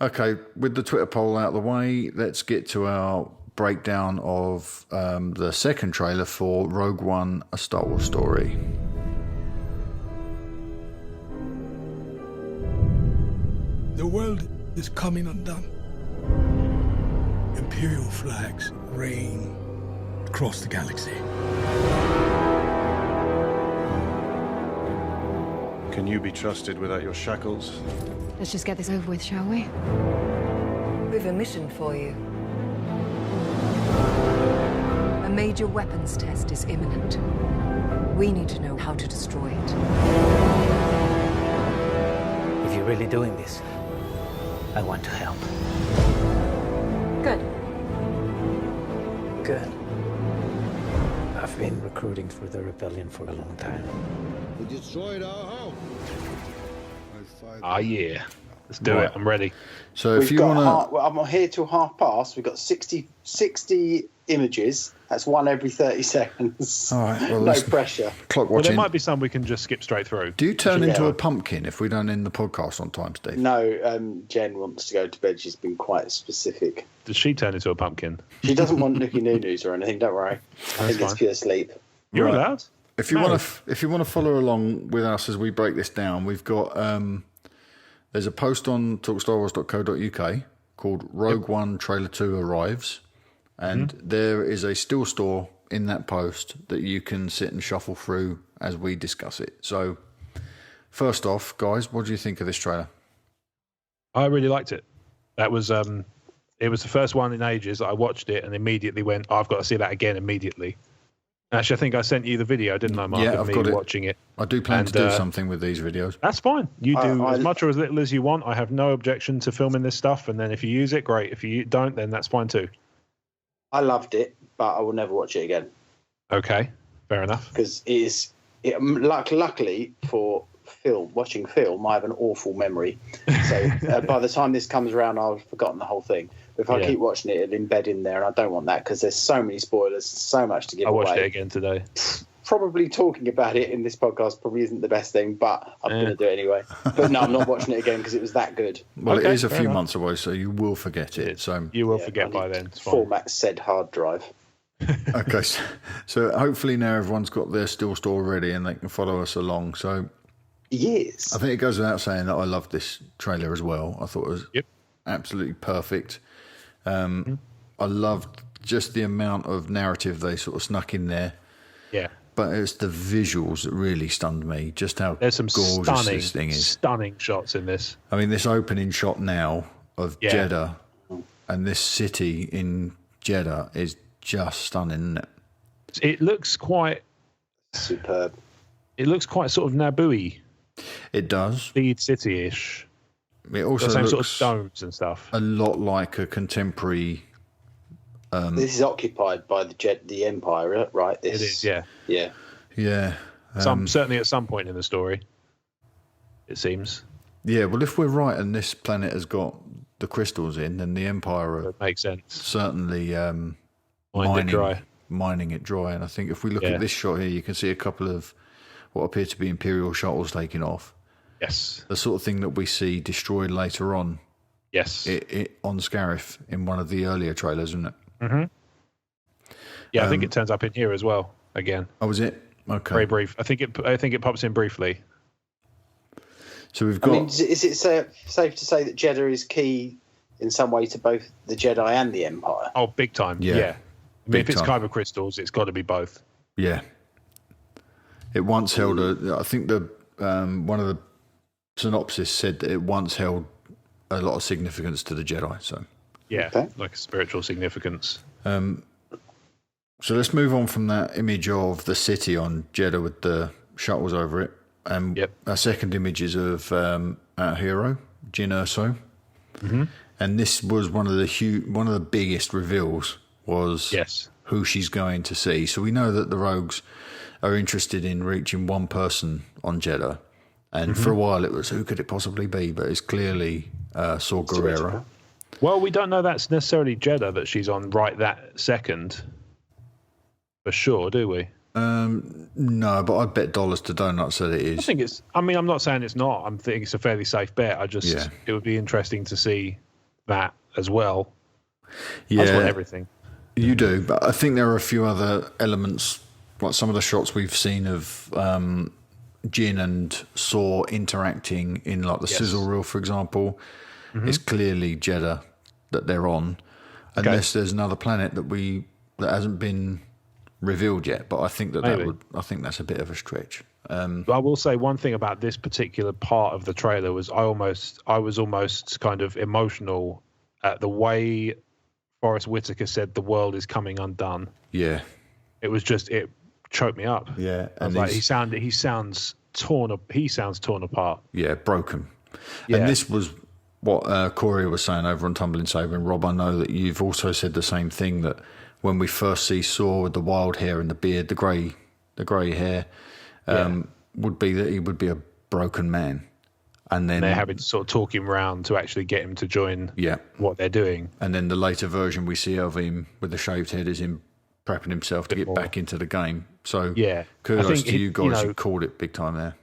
Okay, with the Twitter poll out of the way, let's get to our breakdown of the second trailer for Rogue One, A Star Wars Story. The world is coming undone. Imperial flags reign across the galaxy. Can you be trusted without your shackles? Let's just get this over with, shall we? We've a mission for you. A major weapons test is imminent. We need to know how to destroy it. If you're really doing this, I want to help. Good. Good. I've been recruiting for the rebellion for a long time. We destroyed our home. Yeah. Let's do it. I'm ready. So if you want to... I'm here till past. We've got 60 images. That's one every 30 seconds. All right, well, no pressure. Clock Well, watching. there might be some we can just skip straight through. Do you turn into a pumpkin if we don't end the podcast on time, Steve? No, Jen wants to go to bed. She's been quite specific. Does she turn into a pumpkin? She doesn't want nookie noo-noos or anything, don't worry. I think it's pure sleep. You're allowed. If you want to follow along with us as we break this down, we've got there's a post on talkstarwars.co.uk called Rogue One Trailer 2 Arrives, and there is a still store in that post that you can sit and shuffle through as we discuss it. So first off, guys, what do you think of this trailer? I really liked it. That was it was the first one in ages that I watched it and immediately went, I've got to see that again immediately. Actually, I think I sent you the video, didn't I, Mark? Yeah, I've got it. Watching it. I do plan to do something with these videos. That's fine. You do as much or as little as you want. I have no objection to filming this stuff, and then if you use it, great. If you don't, then that's fine too. I loved it, but I will never watch it again. Okay, fair enough. Because luckily for watching film, I have an awful memory. So by the time this comes around, I've forgotten the whole thing. If I keep watching it, it'll embed in there, and I don't want that because there's so many spoilers, so much to give away. I watched it again today. Probably talking about it in this podcast probably isn't the best thing, but I'm going to do it anyway. But no, I'm not watching it again because it was that good. Well, it is a few months away, so you will forget it. So you will forget by then. Format said hard drive. Okay, so hopefully now everyone's got their still store ready and they can follow us along. So yes, I think it goes without saying that I loved this trailer as well. I thought it was absolutely perfect. I loved just the amount of narrative they sort of snuck in there. Yeah. But it's the visuals that really stunned me. Just how there's some gorgeous this thing is. Stunning shots in this. I mean, this opening shot now of Jeddah and this city in Jeddah is just stunning, isn't it? It looks quite superb. It looks quite sort of Naboo-y. It does. Speed City-ish. It also the same looks sort of domes and stuff. A lot like a contemporary. This is occupied by the Empire, right? It is, yeah. Yeah. Certainly at some point in the story, it seems. Yeah, well, if we're right and this planet has got the crystals in, then the Empire makes sense. Certainly mining it dry. And I think if we look at this shot here, you can see a couple of what appear to be Imperial shuttles taking off. Yes. The sort of thing that we see destroyed later on. Yes. It on Scarif in one of the earlier trailers, isn't it? Mm-hmm. Yeah, I think it turns up in here as well again. Oh, was it? Okay. Very brief. I think it pops in briefly. So we've got. I mean, is it safe to say that Jeddah is key in some way to both the Jedi and the Empire? Oh, big time. Yeah. I mean, if it's kyber crystals, it's got to be both. Yeah. It once held I think the one of the synopsis said that it once held a lot of significance to the Jedi. So. Yeah, like a spiritual significance. So let's move on from that image of the city on Jeddah with the shuttles over it. Our second image is of our hero, Jyn Erso. Mm-hmm. And this was one of the biggest reveals was who she's going to see. So we know that the Rogues are interested in reaching one person on Jeddah. And for a while it was, who could it possibly be? But it's clearly Saw Gerrera. Well, we don't know that's necessarily Jeddah that she's on right that second. For sure, do we? No, but I bet dollars to donuts that it is. I think it's. I mean, I'm not saying it's not. I think it's a fairly safe bet. It would be interesting to see that as well. Yeah, I just want everything. You do, but I think there are a few other elements, like some of the shots we've seen of Jin and Saw interacting in like the sizzle reel, for example. It's clearly Jeddah that they're on, unless there's another planet that hasn't been revealed yet. But I think I think that's a bit of a stretch. But I will say one thing about this particular part of the trailer was I was almost kind of emotional at the way Forrest Whitaker said the world is coming undone. Yeah, it choked me up. Yeah, and he sounds torn apart. Yeah, broken. Yeah. And this was what Corey was saying over on Tumbling Saber, and Rob, I know that you've also said the same thing, that when we first see Saw with the wild hair and the beard, the grey hair, would be that he would be a broken man. And then they're having to sort of talk him round to actually get him to join what they're doing. And then the later version we see of him with the shaved head is him prepping himself to get back into the game. So kudos to you guys who called it big time there.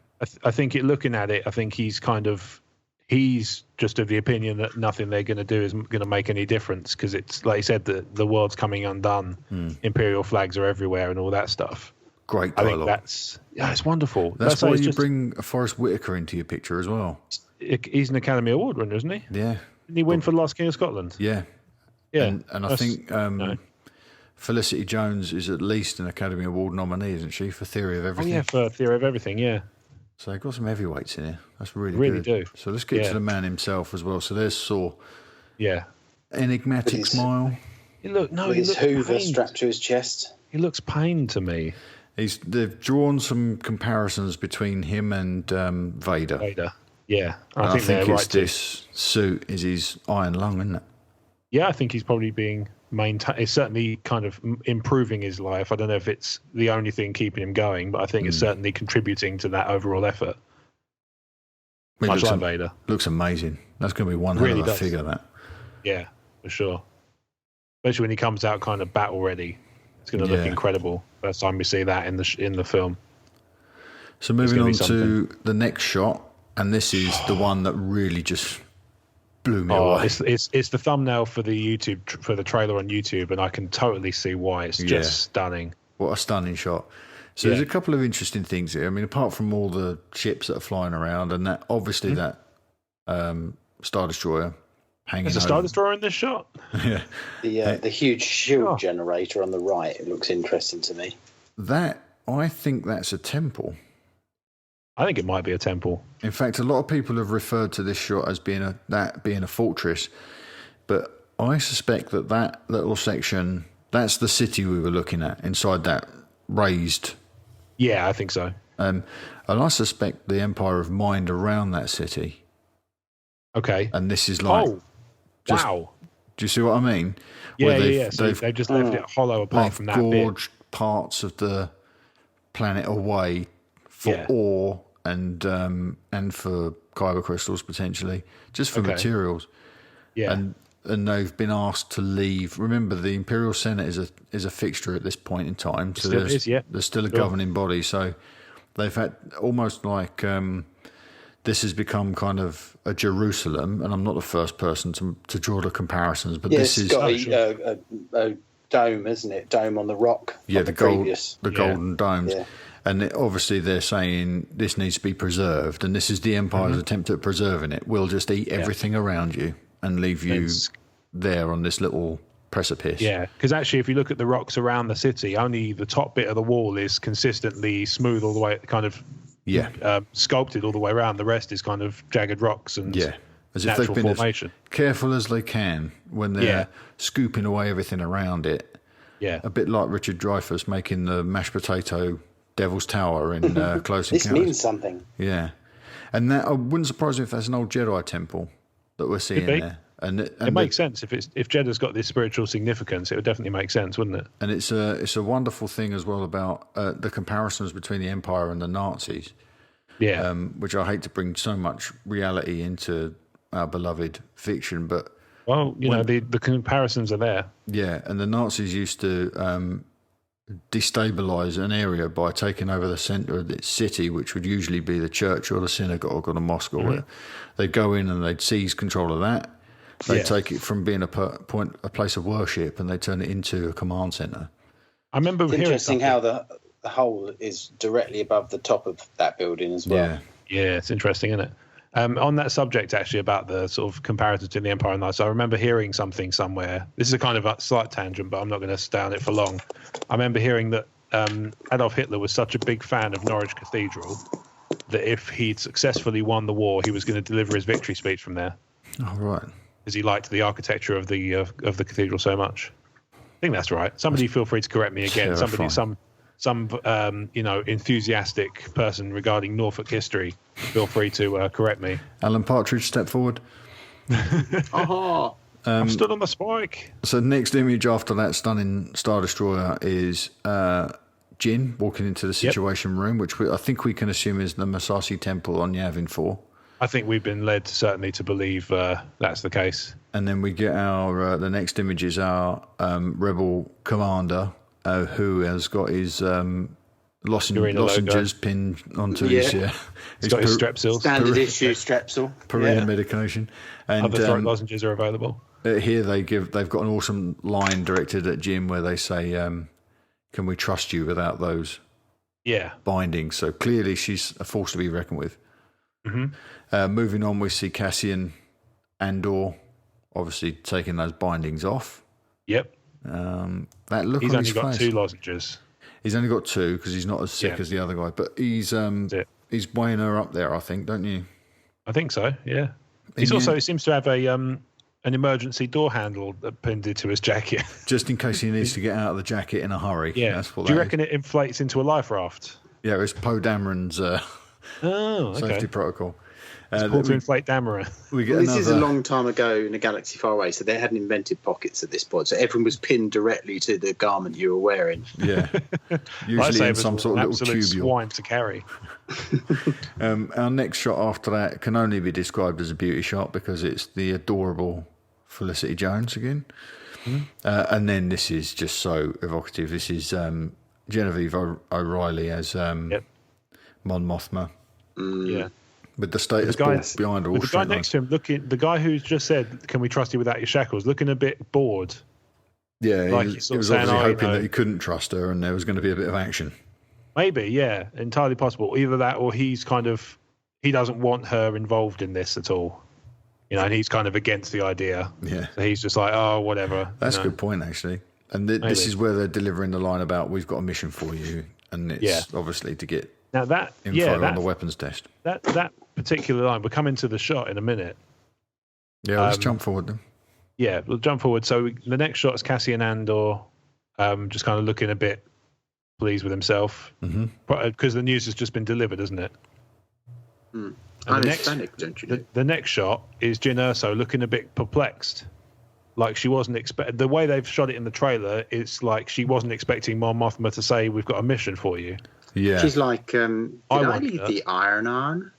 I think looking at it, I think he's just of the opinion that nothing they're going to do is going to make any difference, because it's like you said, the world's coming undone, Imperial flags are everywhere and all that stuff. Great dialogue. I think it's wonderful. That's why you bring Forrest Whitaker into your picture as well. He's an Academy Award winner, isn't he? Yeah. Didn't he win for The Last King of Scotland? Yeah. Yeah. And I think Felicity Jones is at least an Academy Award nominee, isn't she, for Theory of Everything? Oh, yeah, for Theory of Everything, yeah. So they've got some heavyweights in here. That's really Really good. do. So let's get to the man himself as well. So there's Saw. Yeah. Enigmatic smile. With his Hoover strapped to his chest. He looks pained to me. They've drawn some comparisons between him and Vader. Yeah. I think it's this suit is his iron lung, isn't it? Yeah, I think he's probably being maintained. It's certainly kind of improving his life. I don't know if it's the only thing keeping him going, but I think it's certainly contributing to that overall effort. Much like Vader. Looks amazing. That's going to be one hell of a figure, that. Yeah, for sure. Especially when he comes out kind of battle ready. It's going to look incredible. First time we see that in the film. So moving on to the next shot, and this is the one that really just blew me away. It's the thumbnail for the trailer on YouTube, and I can totally see why. It's just stunning. What a stunning shot. So there's a couple of interesting things here. I mean, apart from all the ships that are flying around, and that obviously that Star Destroyer hanging. There's a Star Destroyer in this shot. Yeah. The huge shield generator on the right. It looks interesting to me. I think that's a temple. I think it might be a temple. In fact, a lot of people have referred to this shot as being a fortress, but I suspect that little section, that's the city we were looking at inside that raised. Yeah, I think so. And I suspect the Empire have mined around that city. Okay. And this is like... Oh, wow. Do you see what I mean? Yeah. So they've just left it hollow apart from that bit. They've gorged parts of the planet away for ore and for kyber crystals, potentially, just for materials. Yeah. And they've been asked to leave. Remember, the Imperial Senate is a fixture at this point in time. So there's still a governing body. So they've had almost like this has become kind of a Jerusalem. And I'm not the first person to draw the comparisons, but this is got a dome, isn't it? Dome on the rock. Yeah, the golden domes. Yeah. And obviously they're saying this needs to be preserved, and this is the Empire's attempt at preserving it. We'll just eat everything around you and leave you there on this little precipice. Yeah, because actually if you look at the rocks around the city, only the top bit of the wall is consistently smooth all the way, kind of sculpted all the way around. The rest is kind of jagged rocks and as if they've been as careful as they can when they're scooping away everything around it. Yeah. A bit like Richard Dreyfuss making the mashed potato Devil's Tower in Close Encounters. This means something. Yeah. And that I wouldn't surprise me if that's an old Jedi temple that we're seeing there. And it makes sense. If Jeddah's got this spiritual significance, it would definitely make sense, wouldn't it? And it's a wonderful thing as well about the comparisons between the Empire and the Nazis. Yeah. Which I hate to bring so much reality into our beloved fiction, but the comparisons are there. Yeah, and the Nazis used to destabilize an area by taking over the center of its city, which would usually be the church or the synagogue or the mosque or whatever. They'd go in and they'd seize control of that. They take it from being a place of worship, and they turn it into a command center. I remember It's hearing interesting something. how the hole is directly above the top of that building as well. Yeah. Yeah, it's interesting, isn't it? On that subject, actually, about the sort of comparison to the Empire and Knights, I remember hearing something somewhere. This is a kind of a slight tangent, but I'm not going to stay on it for long. I remember hearing that Adolf Hitler was such a big fan of Norwich Cathedral that if he'd successfully won the war, he was going to deliver his victory speech from there. Oh, right. Because he liked the architecture of the cathedral so much. I think that's right. Somebody feel free to correct me again. Terrifying. Some enthusiastic person regarding Norfolk history, feel free to correct me. Alan Partridge, step forward. I'm stood on the spike. So next image after that stunning Star Destroyer is Jin walking into the Situation Room, which I think we can assume is the Masashi Temple on Yavin 4. I think we've been led certainly to believe that's the case. And then we get our the next image is our rebel commander who has got his lozenges pinned onto his He's got his strepsils. Standard issue strepsil. Perea medication. And other throat lozenges are available. Here they've got an awesome line directed at Jim where they say, "Can we trust you without those bindings?" So clearly she's a force to be reckoned with. Mm-hmm. Moving on, we see Cassian Andor obviously taking those bindings off. Yep. That look He's on only his got face. 2 lozenges. He's only got 2 because he's not as sick as the other guy. But he's weighing her up there, I think, don't you? I think so. Yeah. He seems to have an emergency door handle appended to his jacket. Just in case he needs to get out of the jacket in a hurry. Yeah. That's what Do you reckon it inflates into a life raft? Yeah, it's Poe Dameron's safety protocol. It's called to inflate Dameron. This is a long time ago in a galaxy far away, so they hadn't invented pockets at this point. So everyone was pinned directly to the garment you were wearing. Yeah, usually in some sort of little tubule. Swine to carry. Our next shot after that can only be described as a beauty shot because it's the adorable Felicity Jones again. Mm-hmm. And then this is just so evocative. This is Genevieve O'Reilly as Mon Mothma. Yeah. With the status board behind her. The guy next to him, the guy who's just said, "Can we trust you without your shackles?" looking a bit bored. Yeah, like he was obviously hoping that he couldn't trust her and there was going to be a bit of action. Maybe, yeah, entirely possible. Either that or he doesn't want her involved in this at all. And he's kind of against the idea. Yeah. So he's just like, oh, whatever. That's a good point, actually. And this is where they're delivering the line about, "We've got a mission for you." And it's obviously to get info on the weapons test. That particular line, we're coming to the shot in a minute. Yeah, let's jump forward then. Yeah, we'll jump forward. So the next shot is Cassian Andor just kind of looking a bit pleased with himself. Because the news has just been delivered, isn't it? I'm Hispanic, don't you know? The next shot is Jyn Erso looking a bit perplexed. Like she wasn't the way they've shot it in the trailer, it's like she wasn't expecting Mon Mothma to say, "We've got a mission for you." Yeah. She's like, did I leave the iron on?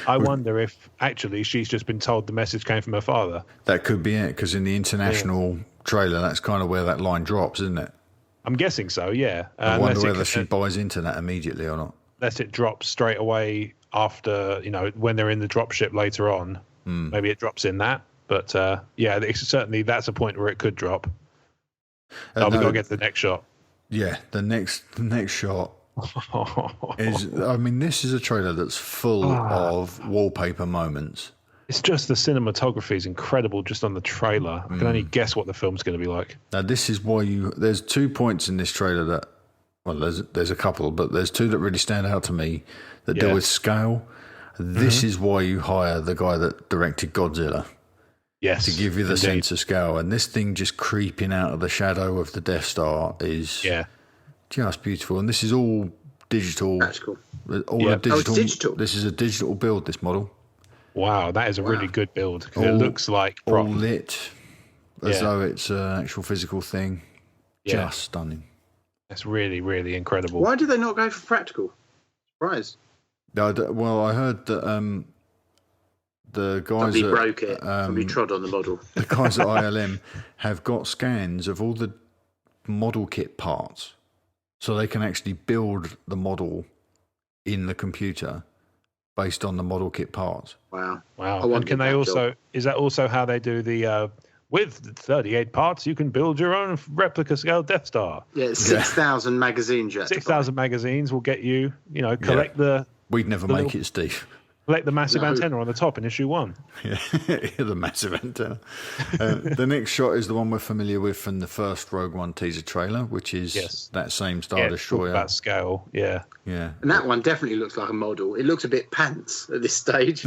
I wonder if actually she's just been told the message came from her father. That could be it, because in the international trailer, that's kind of where that line drops, isn't it? I'm guessing so, yeah. I wonder whether she buys into that immediately or not. Unless it drops straight away after, when they're in the dropship later on. Maybe it drops in that. But, certainly that's a point where it could drop. We've got to get to the next shot. Yeah, the next shot is... I mean, this is a trailer that's full of wallpaper moments. It's just the cinematography is incredible just on the trailer. I can only guess what the film's going to be like. Now, this is why there's 2 points in this trailer that... Well, there's a couple, but there's 2 that really stand out to me that deal with scale. This is why you hire the guy that directed Godzilla. Yes. To give you the sense of scale. And this thing just creeping out of the shadow of the Death Star is just beautiful. And this is all digital. That's cool. It's digital. This is a digital build, this model. Wow, that is a really good build. It looks like all lit as though it's an actual physical thing. Yeah. Just stunning. That's really, really incredible. Why did they not go for practical? Surprise. Well, I heard that the guys somebody broke it. Somebody trod on the model. The guys at ILM have got scans of all the model kit parts, so they can actually build the model in the computer based on the model kit parts. Wow. Wow. I want And can they that also? job. Is that also how they do the? With 38 parts, you can build your own replica scale Death Star. Yeah, it's 6,000 magazines. 6,000 magazines will get you. Collect the. We'd never make it, Steve. Collect the massive antenna on the top in issue 1. Yeah, the massive antenna. The next shot is the one we're familiar with from the first Rogue One teaser trailer, which is that same Star Destroyer. That scale, yeah. Yeah. And that one definitely looks like a model. It looks a bit pants at this stage.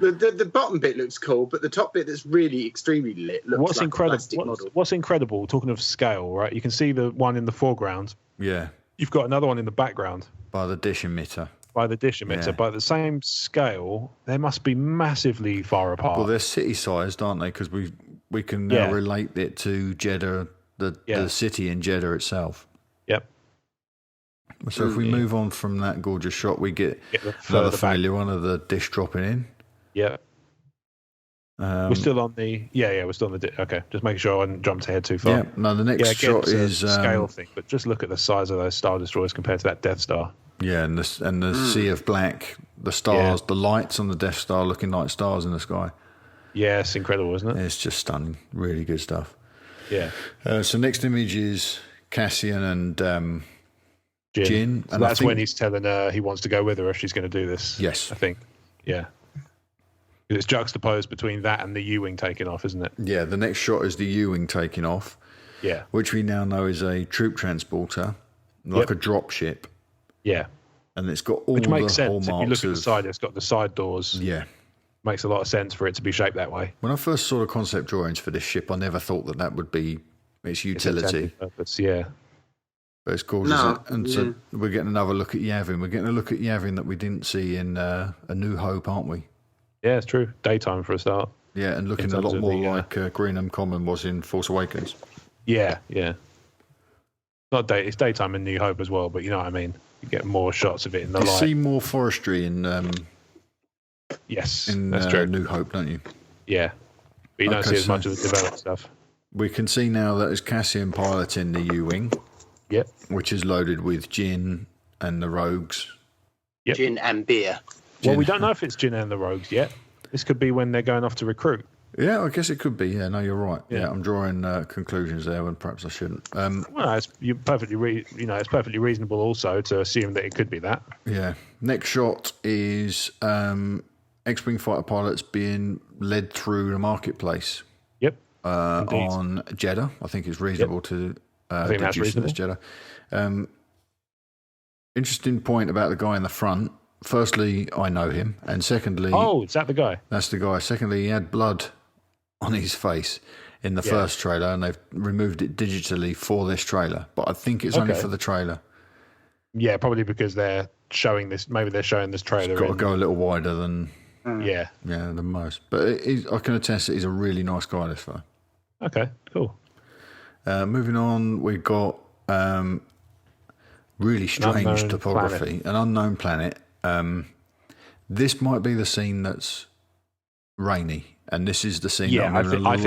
The bottom bit looks cool, but the top bit that's really extremely lit looks like a plastic model. What's incredible, talking of scale, right? You can see the one in the foreground. Yeah. You've got another one in the background. By the dish emitter. By the dish emitter. Yeah. By the same scale, they must be massively far apart. Well, they're city-sized, aren't they? Because we can now relate it to Jeddah, the city in Jeddah itself. Yep. So if we move on from that gorgeous shot, we get another familiar one of the dish dropping in. Yeah. We're still on the... Yeah, we're still on the... Okay, just making sure I hadn't jumped ahead too far. Yeah, no, the next shot is... a scale thing, but just look at the size of those Star Destroyers compared to that Death Star. Yeah, and the sea of black, the stars, the lights on the Death Star looking like stars in the sky. Yeah, it's incredible, isn't it? It's just stunning. Really good stuff. Yeah. So next image is Cassian and Jyn. So that's when he's telling her he wants to go with her if she's going to do this. Yes. I think. Yeah. It's juxtaposed between that and the U-Wing taking off, isn't it? Yeah, the next shot is the U-Wing taking off. Yeah. Which we now know is a troop transporter, like a drop ship. Yeah. And it's got all Which makes the sense. If you look at the of... side, it's got the side doors. Yeah. Makes a lot of sense for it to be shaped that way. When I first saw the concept drawings for this ship, I never thought that would be its utility. Purpose, yeah. But it's gorgeous. And so we're getting another look at Yavin. We're getting a look at Yavin that we didn't see in A New Hope, aren't we? Yeah, it's true. Daytime for a start. Yeah, and looking a lot more like Greenham Common was in Force Awakens. Yeah. It's daytime in New Hope as well, but you know what I mean. You get more shots of it in the light. You see more forestry in yes, in that's true. New Hope, don't you? Yeah, but you don't see as much of the developed stuff. We can see now that it's Cassian piloting the U-Wing. Yep. Which is loaded with Jyn and the rogues. Yep. Gin and beer. Well, we don't know if it's Jyn and the rogues yet. This could be when they're going off to recruit. Yeah, I guess it could be. Yeah, no, you're right. Yeah, I'm drawing conclusions there when perhaps I shouldn't. Well, it's perfectly reasonable also to assume that it could be that. Yeah. Next shot is X-wing fighter pilots being led through the marketplace. Yep. On Jeddah. I think it's reasonable to deduce this Jeddah. Interesting point about the guy in the front. Firstly, I know him, and secondly, is that the guy? That's the guy. Secondly, he had blood on his face in the first trailer, and they've removed it digitally for this trailer. But I think it's only for the trailer. Yeah, probably because they're showing this. Maybe they're showing this trailer. It's got to go a little wider than than most. But I can attest that he's a really nice guy. This guy. Okay, cool. Moving on, we've got really strange topography, an unknown planet. This might be the scene that's rainy, and this is the scene. Yeah, that I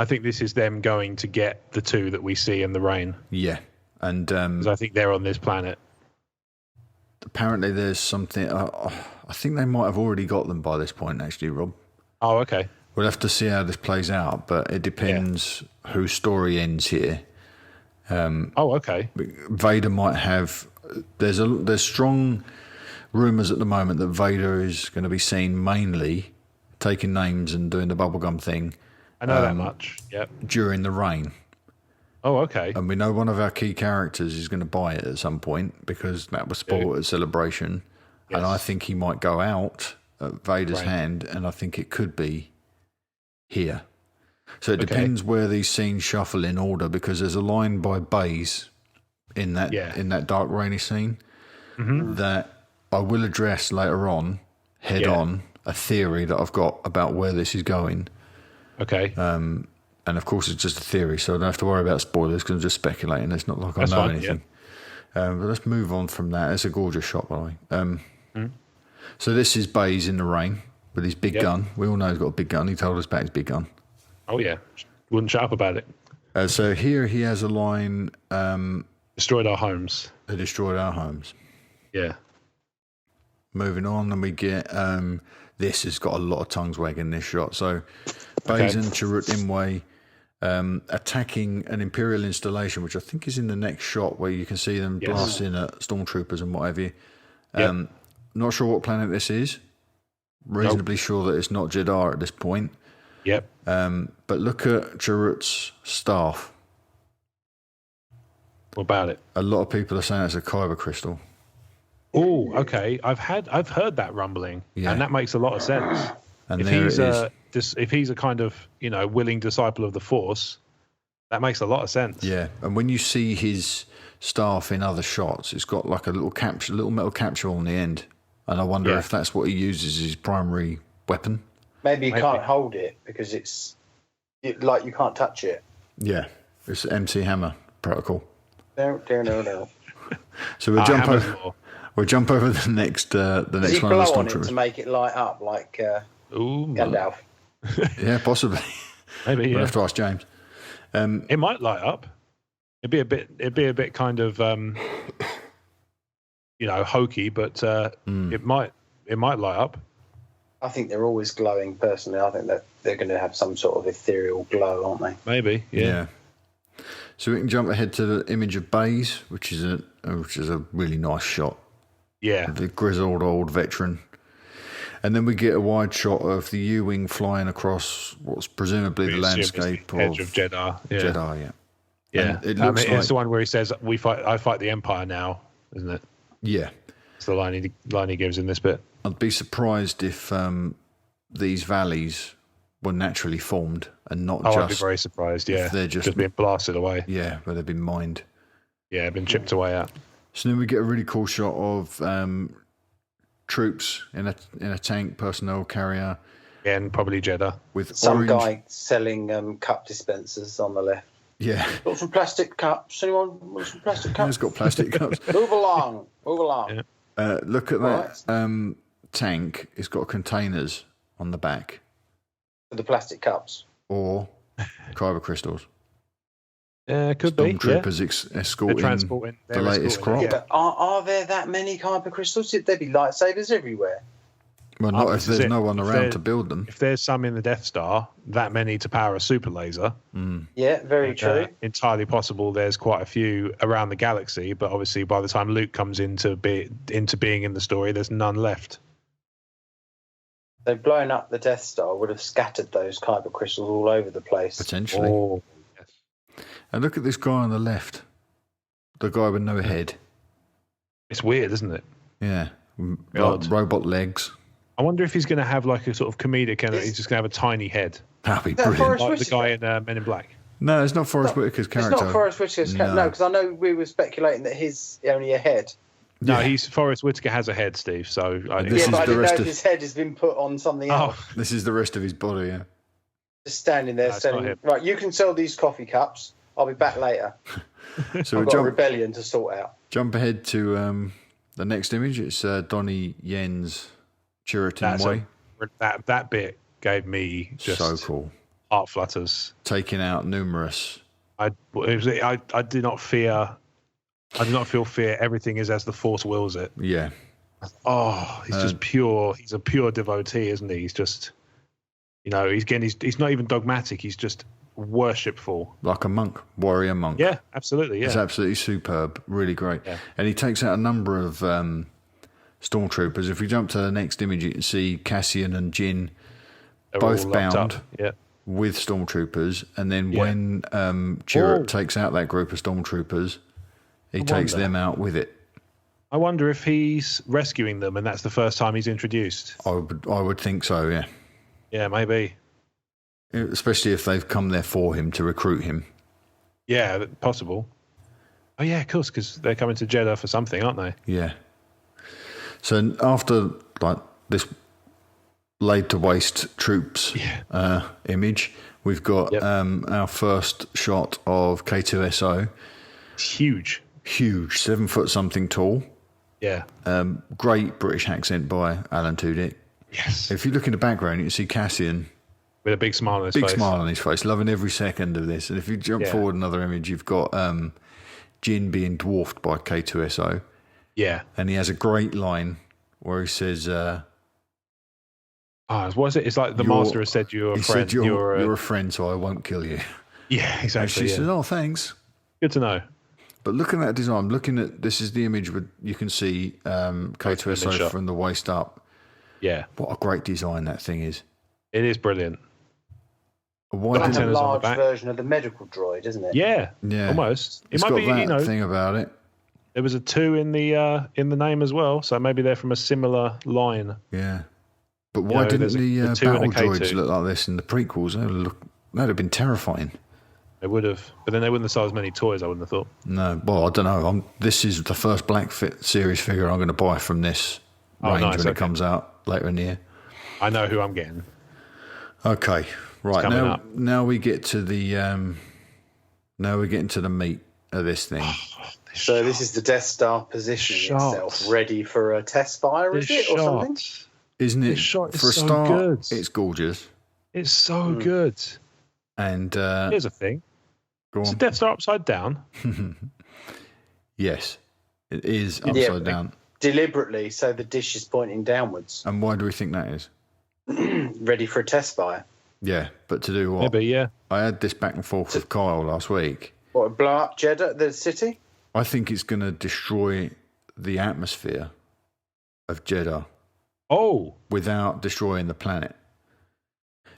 think this is them going to get the two that we see in the rain. Yeah, and because I think they're on this planet. Apparently, there's something. I think they might have already got them by this point. Actually, Rob. Oh, okay. We'll have to see how this plays out, but it depends whose story ends here. Okay. Vader might have. There's strong rumours at the moment that Vader is going to be seen mainly taking names and doing the bubblegum thing. I know that much. Yep. During the rain. Oh, okay. And we know one of our key characters is going to buy it at some point because that was spoiled at Celebration. Yes. And I think he might go out at Vader's hand, and I think it could be here. So it depends where these scenes shuffle in order, because there's a line by Baze in that dark rainy scene that I will address later on, head on, a theory that I've got about where this is going. Okay. And of course, it's just a theory, so I don't have to worry about spoilers because I'm just speculating. It's not like I know anything. Yeah. But let's move on from that. It's a gorgeous shot, by the way. So this is Baze in the rain with his big gun. We all know he's got a big gun. He told us about his big gun. Oh, yeah. Wouldn't shut up about it. So here he has a line... destroyed our homes. They destroyed our homes. Yeah. moving on, and we get this has got a lot of tongues wagging this shot. So Bazin, Chirrut Imwe attacking an Imperial installation, which I think is in the next shot, where you can see them blasting at stormtroopers and what have you. Not sure what planet this is. Reasonably sure that it's not Jeddah at this point. Yep. But look at Chirrut's staff. What about it? A lot of people are saying it's a kyber crystal. Oh, okay. I've heard that rumbling, and that makes a lot of sense. And if he's a kind of willing disciple of the Force, that makes a lot of sense. Yeah, and when you see his staff in other shots, it's got like a little metal capsule on the end, and I wonder if that's what he uses as his primary weapon. Maybe you can't hold it because it's like you can't touch it. Yeah, it's MC Hammer protocol. No. So we'll jump over the next one of the stormtroopers. It to make it light up like Gandalf. Yeah, possibly. Maybe. We'll have to ask James. It might light up. It'd be a bit kind of hokey, but it might light up. I think they're always glowing. Personally, I think that they're going to have some sort of ethereal glow, aren't they? Maybe. Yeah. So we can jump ahead to the image of Baze, which is a really nice shot. Yeah. The grizzled old veteran. And then we get a wide shot of the U-wing flying across what's presumably the landscape edge of Jeddah. Yeah. Jeddah, yeah. It looks like it's the one where he says, I fight the Empire now, isn't it? Yeah. It's the line he gives in this bit. I'd be surprised if these valleys were naturally formed and not just... I'd be very surprised, yeah. They're just being blasted away. Yeah, where they've been mined. Yeah, been chipped away at. So then we get a really cool shot of troops in a tank, personnel carrier. Yeah, and probably Jeddah. With some guy selling cup dispensers on the left. Yeah. Got some plastic cups. Anyone want some plastic cups? He's got plastic cups. Move along. Yeah. Look at that tank. It's got containers on the back. For the plastic cups. Or kyber crystals. Could be. Stormtroopers escorting the latest crop. Yeah, but are there that many kyber crystals? Should there be lightsabers everywhere? Well, not if there's no one around to build them. If there's some in the Death Star, that many to power a super laser. Yeah, very true. Entirely possible there's quite a few around the galaxy, but obviously by the time Luke comes into being in the story, there's none left. So blowing up the Death Star would have scattered those kyber crystals all over the place. Potentially. Oh, yes. And look at this guy on the left. The guy with no head. It's weird, isn't it? Yeah. Like robot legs. I wonder if he's going to have like a sort of comedic and he's just going to have a tiny head. That'd be brilliant. Like the guy in Men in Black. No, it's not Forrest Whitaker's character. It's not Forrest Whitaker's character. No, because I know we were speculating that he's only a head. No, Forrest Whitaker has a head, Steve. So but I didn't know if his head has been put on something else. This is the rest of his body, yeah. Just standing there selling. Right, you can sell these coffee cups. I'll be back later. So I've got a rebellion to sort out. Jump ahead to the next image. It's Donnie Yen's Chirrut Imwe. That bit gave me just so cool. Heart flutters. Taking out numerous. I do not fear. I do not feel fear. Everything is as the Force wills it. Yeah. Oh, he's just pure. He's a pure devotee, isn't he? He's just, he's not even dogmatic. He's just worshipful, like a monk, warrior monk. Yeah, absolutely. Yeah, it's absolutely superb. Really great. Yeah. And he takes out a number of stormtroopers. If we jump to the next image, you can see Cassian and Jin both bound with stormtroopers. And then when Chirrut takes out that group of stormtroopers, he takes them out with it. I wonder if he's rescuing them, and that's the first time he's introduced. I would think so. Yeah. Yeah, maybe. Especially if they've come there for him to recruit him. Yeah, possible. Oh yeah, of course, because they're coming to Jeddah for something, aren't they? Yeah. So after this laid to waste troops image, we've got our first shot of K2SO. It's huge. 7 foot something tall. Yeah. Great British accent by Alan Tudyk. Yes. If you look in the background, you can see Cassian with a big smile on his face. Big smile on his face, loving every second of this. And if you jump forward another image, you've got Jin being dwarfed by K2SO. Yeah. And he has a great line where he says, what is it? It's like the You're- master has said you're a he friend. said, you're a friend, so I won't kill you. Yeah, And exactly. she Yeah. says, oh, thanks. Good to know. But looking at that design, this is the image where you can see K2SO shot. from the waist up. Yeah, What a great design that thing is. it is brilliant. Why Like a antennas on the large back. version of the medical droid, isn't it? Yeah, Yeah. almost. It It's might got be, that thing about it. there was a 2 in the name as well, so maybe they're from a similar line. Yeah. But why know, didn't there's the a 2 and a battle K2. droids look like this in the prequels? That'd have been terrifying. They would have, but then they wouldn't have sold as many toys. I wouldn't have thought. No, well, I don't know. This is the first Black Fit series figure I'm going to buy from this range nice, when okay. it comes out later in the year. I know who I'm getting. Okay, right coming now. up. Now we get to the now we're getting to the meat of this thing. So this is the Death Star positioning itself, ready for a test fire, is it, or something? Isn't it? This shot is For a so start, good. it's gorgeous. It's so good. And Here's a thing. go Is the on. Death Star upside down? Yes, it is upside down. Deliberately, so the dish is pointing downwards, And why do we think that is? ready for a test fire. Yeah, but to do what? Maybe, yeah. I had this back and forth with Kyle last week. What, blow up Jeddah, the city? I think it's going to destroy the atmosphere of Jeddah Oh, without destroying the planet.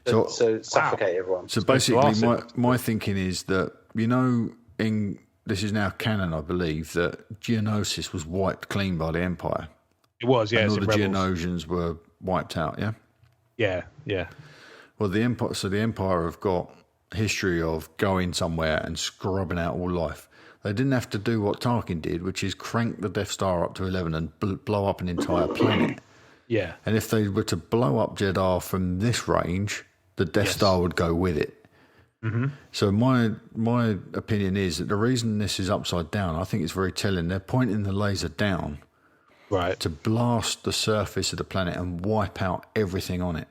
So, So, suffocate everyone. so blast basically, it. my thinking is that, this is now canon, I believe, that Geonosis was wiped clean by the Empire. it was, yeah. and It's all in the Rebels. Geonosians were wiped out, yeah? Yeah, yeah. Well, the Empire have got history of going somewhere and scrubbing out all life. They didn't have to do what Tarkin did, which is crank the Death Star up to 11 and blow up an entire planet. Yeah. And if they were to blow up Jeddah from this range, the Death Star would go with it. Mm-hmm. So my opinion is that the reason this is upside down, I think it's very telling. They're pointing the laser down Right. to blast the surface of the planet and wipe out everything on it,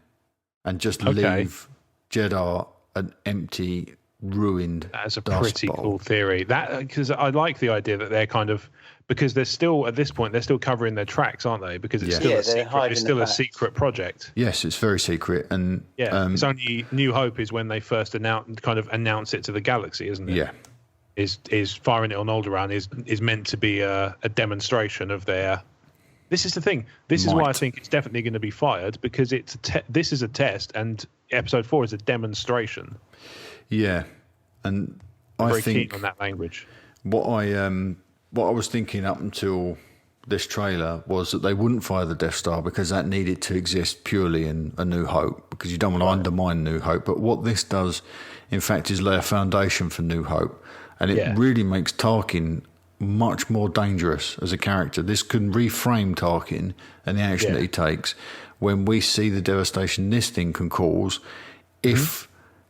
and just leave Jeddah an empty, ruined. That's a dust pretty bowl. cool theory. That because I like the idea that they're kind of because they're still at this point they're still covering their tracks, aren't they? Because it's Yeah. still Yeah, a they're secret. hiding It's the still a facts. secret project. Yes, it's very secret, and Yeah. It's only New Hope is when they first announce it to the galaxy, isn't it? yeah, Is firing it on Alderaan is meant to be a demonstration of their. This is the thing. This is why I Might. think it's definitely going to be fired because it's this is a test and Episode 4 is a demonstration. yeah, and I'm I very think keen on that language. what I was thinking up until this trailer was that they wouldn't fire the Death Star because that needed to exist purely in A New Hope, because you don't want to undermine New Hope. But what this does, in fact, is lay a foundation for New Hope, and it really makes Tarkin much more dangerous as a character. This can reframe Tarkin and the action that he takes when we see the devastation this thing can cause if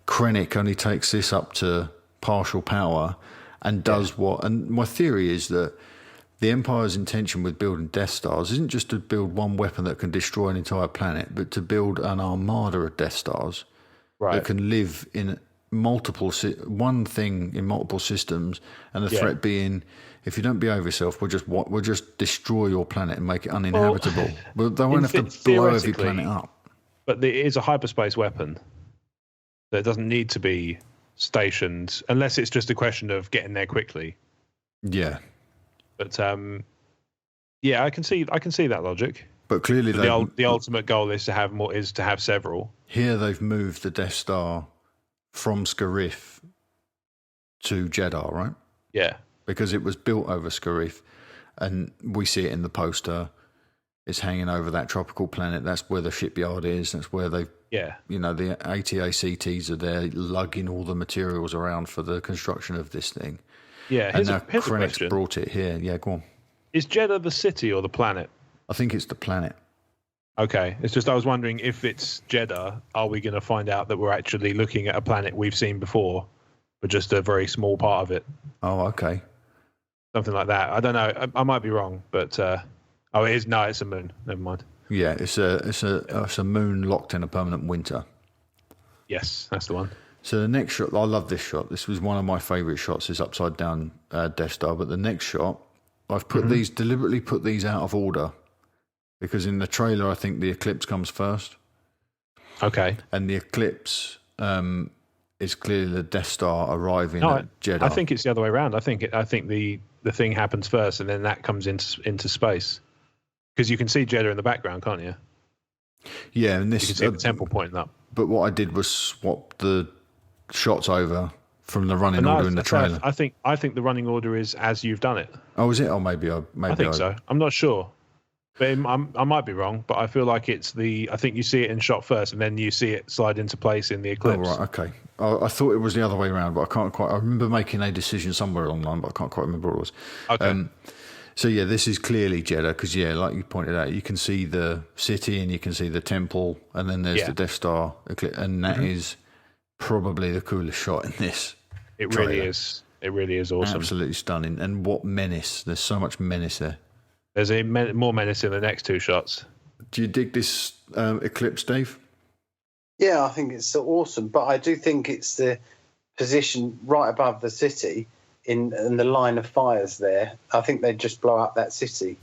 Krennic only takes this up to partial power and does what. And my theory is that the Empire's intention with building Death Stars isn't just to build one weapon that can destroy an entire planet, but to build an armada of Death Stars that can live in one thing in multiple systems, and the threat being, if you don't behave yourself, we'll just destroy your planet and make it uninhabitable. Well, they won't have to blow every planet up. But it is a hyperspace weapon that doesn't need to be stationed unless it's just a question of getting there quickly. Yeah, But I can see that logic. but clearly The ultimate goal is to have several. here they've moved the Death Star from Scarif to Jeddah, right? Yeah. Because it was built over Scarif, and we see it in the poster. It's hanging over that tropical planet. That's where the shipyard is. That's where the ATACTs are there lugging all the materials around for the construction of this thing. Yeah. And Here's now a Krennic's question. brought it here. Yeah, go on. Is Jeddah the city or the planet? I think it's the planet. Okay. It's just I was wondering if it's Jeddah, are we going to find out that we're actually looking at a planet we've seen before, but just a very small part of it? Oh, okay. Something like that. I don't know. I might be wrong, but it is. No, it's a moon. Never mind. Yeah, it's a moon locked in a permanent winter. Yes, that's the one. So the next shot, I love this shot. This was one of my favourite shots. This upside down Death Star. But the next shot, I've deliberately put these out of order because in the trailer I think the eclipse comes first. Okay. And the eclipse is clearly the Death Star arriving at Jeddah. I think it's the other way around. I think the thing happens first, and then that comes into space. Because you can see Jeddah in the background, can't you? Yeah, and this you can see the temple pointing up. But what I did was swap the shots over from the running order in the trailer. I think the running order is as you've done it. Oh, is it? Oh, maybe I think so. I'm not sure. But I might be wrong, but I feel like it's I think you see it in shot first, and then you see it slide into place in the eclipse. Oh, right, okay. I thought it was the other way around, but I can't quite. I remember making a decision somewhere along the line, but I can't quite remember what it was. Okay. So yeah, this is clearly Jeddah because like you pointed out, you can see the city and you can see the temple, and then there's the Death Star, and that is probably the coolest shot in this. It trailer. Really is. It really is awesome. Absolutely stunning, and what menace! There's so much menace there. There's more menace in the next two shots. Do you dig this eclipse, Dave? Yeah, I think it's awesome, but I do think it's the position right above the city in the line of fires there. I think they'd just blow up that city.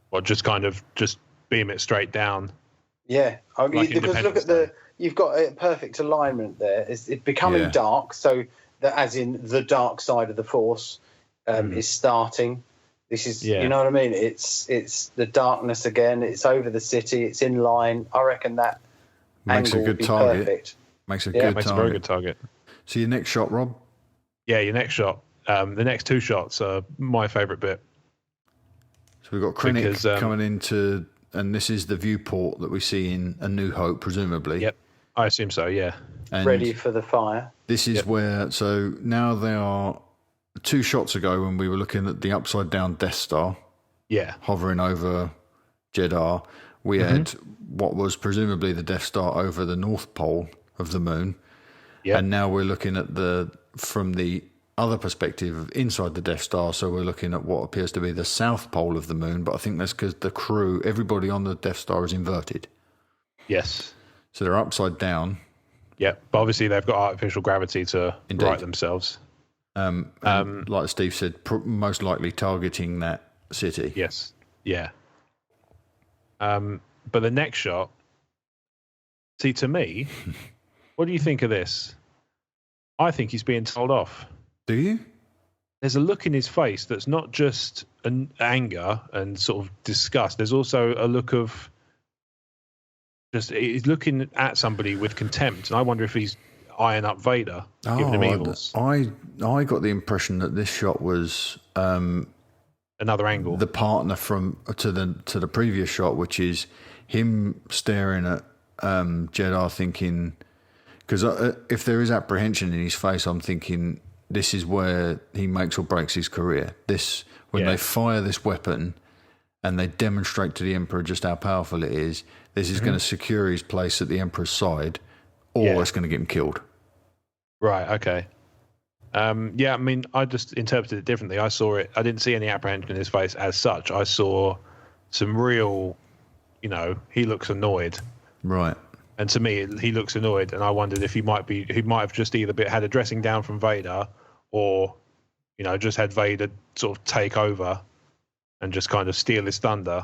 Or just beam it straight down. Yeah, because look at you've got a perfect alignment there. It's becoming dark, so that as in the dark side of the Force is starting. This is, you know what I mean? It's the darkness again. It's over the city. It's in line. I reckon that makes angle a good would be target. perfect. Makes a very good target. So your next shot, Rob? Yeah, your next shot. The next two shots are my favourite bit. So we've got Krennic coming into, and this is the viewport that we see in A New Hope, presumably. Yep, I assume so. Yeah. And ready for the fire. This is where. So now they are. 2 shots ago, when we were looking at the upside down Death Star, hovering over Jeddah, we had what was presumably the Death Star over the North Pole of the moon, and now we're looking at from the other perspective inside the Death Star. So we're looking at what appears to be the South Pole of the moon, but I think that's because the crew, everybody on the Death Star is inverted. Yes. So they're upside down. Yeah, but obviously they've got artificial gravity to right themselves. Like Steve said, most likely targeting that city. Yes. Yeah. But the next shot, see, to me, what do you think of this? I think he's being told off. Do you? There's a look in his face that's not just an anger and sort of disgust. There's also a look of he's looking at somebody with contempt, and I wonder if he's eyeing up Vader, giving him evils. I got the impression that this shot was another angle, the partner to the previous shot, which is him staring at Jeddah, thinking, because if there is apprehension in his face, I'm thinking this is where he makes or breaks his career. When they fire this weapon and they demonstrate to the Emperor just how powerful it is, this is going to secure his place at the Emperor's side. Or it's going to get him killed. Right, okay. I mean, I just interpreted it differently. I didn't see any apprehension in his face as such. I saw some real, he looks annoyed. Right. And to me, he looks annoyed, and I wondered if he might have just either had a dressing down from Vader, or, just had Vader sort of take over and just kind of steal his thunder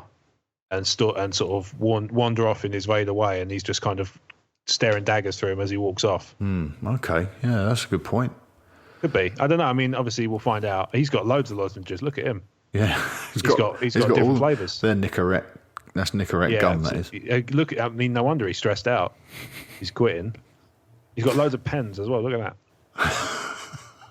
and sort of wander off in his Vader way, and he's just kind of staring daggers through him as he walks off. Okay, yeah, that's a good point. Could be. I don't know. I mean, obviously we'll find out. He's got loads of lozenges. Look at him. Yeah, he's got different flavours. They're Nicorette. That's Nicorette gum. That is. Look, I mean, no wonder he's stressed out. He's quitting. He's got loads of pens as well. Look at that.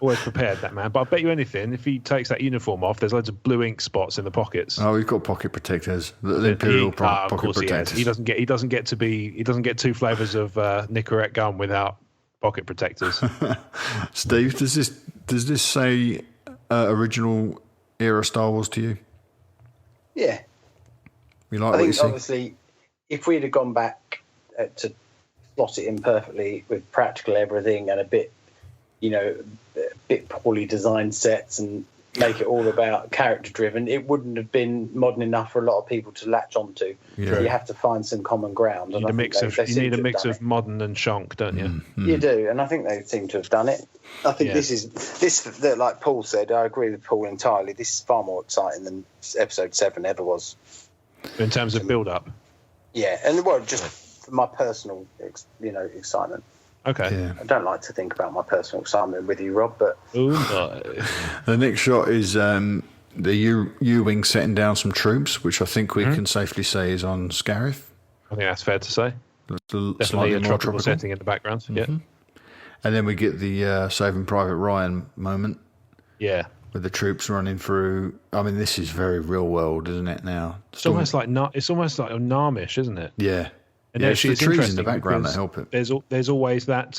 Always prepared, that man. But I bet you anything, if he takes that uniform off, there's loads of blue ink spots in the pockets. Oh, he's got pocket protectors. The Imperial pocket protectors. He doesn't get 2 flavours of Nicorette gum without pocket protectors. Steve, does this say original era Star Wars to you? Yeah. You like I what you think see? obviously, if we'd have gone back to slot it in perfectly with practical everything and a bit poorly designed sets and make it all about character driven, it wouldn't have been modern enough for a lot of people to latch onto. Yeah. So you have to find some common ground. You need a mix of modern and shonk, don't you? Mm-hmm. You do, and I think they seem to have done it. I think this like Paul said, I agree with Paul entirely. This is far more exciting than Episode 7 ever was. In terms of build-up. Yeah, and well, just for my personal, excitement. Okay. Yeah. I don't like to think about my personal excitement with you, Rob, but Ooh, no. The next shot is the U-wing setting down some troops, which I think we can safely say is on Scarif. I think that's fair to say. Definitely Definitely a tropical setting in the background. Yeah. And then we get the Saving Private Ryan moment. Yeah. With the troops running through. I mean, this is very real world, isn't it? Now it's almost like Narmish, isn't it? Yeah. And yeah, actually, it's the trees in the background that help it. There's always that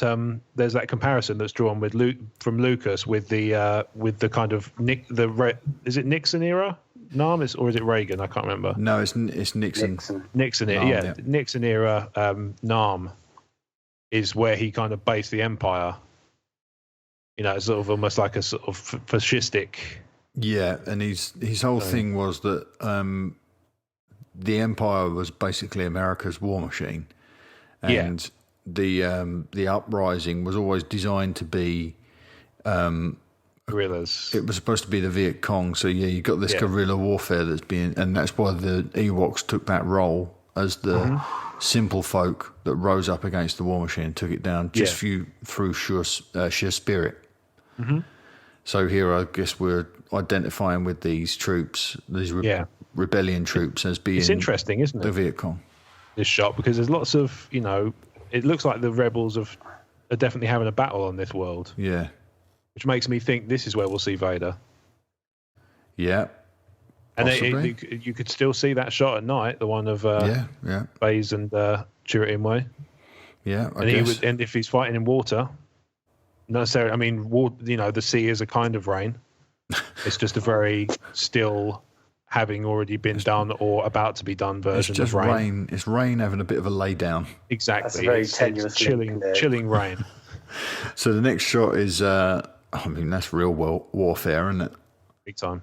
comparison that's drawn with from Lucas with the kind of is it Nixon era Nam or is it Reagan? I can't remember. No, it's Nixon. Nixon era, yeah. Nixon era Nam is where he kind of based the empire. It's sort of almost like a sort of fascistic. Yeah, and his whole thing was that the empire was basically America's war machine, and the uprising was always designed to be guerrillas. It was supposed to be the Viet Cong, so you got this guerrilla warfare that's being, and that's why the Ewoks took that role as the simple folk that rose up against the war machine and took it down just through sheer spirit. Mm-hmm. So here, I guess we're identifying with these troops, these rebellion troops, as being. It's interesting, isn't it? The Viet Cong. This shot, because there's lots of, it looks like the rebels are definitely having a battle on this world. Yeah. Which makes me think this is where we'll see Vader. Yeah. And you could still see that shot at night, the one of Baze and Chirrut Imwe. Yeah, and if he's fighting in water. Not necessarily. I mean, the sea is a kind of rain. It's just a very still, having already been done or about to be done version it's just of rain. It's rain having a bit of a lay down. Exactly. That's a very tenuous chilling rain. So the next shot is, that's real warfare, isn't it? Big time.